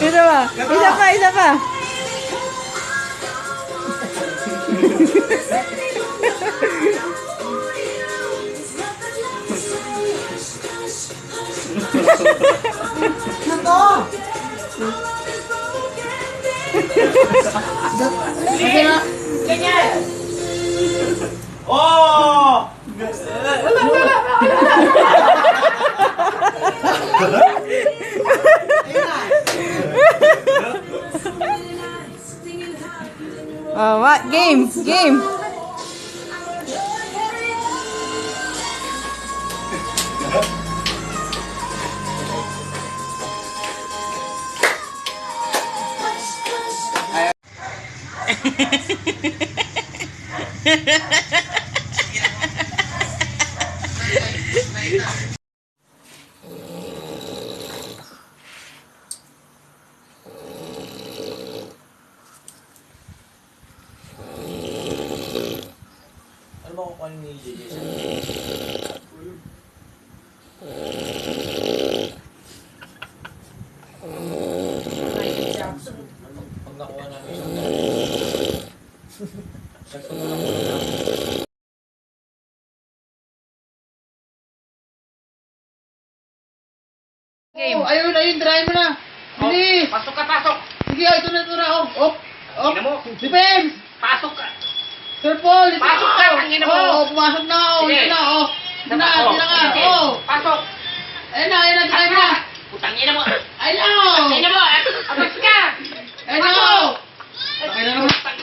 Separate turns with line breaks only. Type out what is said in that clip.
Isa pa. Isa pa, isa pa.
Ganyan! Oh!
Oh, what? Game! Game!
Ano ba kung ano ni JJ? Pag nakuha namin siya. Sakto na lang.
Game.
Ayun, try mo na. Bilis.
Pasok ka, pasok!
Sige, ito na. Oh.
Tingnan mo.
Defense.
Pasok ka!
Sir Paul, ito
Pasok ka, tangina mo.
pumasok na ako.
Sige.
Ito na, oh. Ito na,
Oh,
ito na.
sige.
Oh.
Pasok!
Ayun na, try mo na.
Putang ina mo!
Ayun na,
Putang ina mo! Abas ka!
Ayun na, oh. Okay na naman.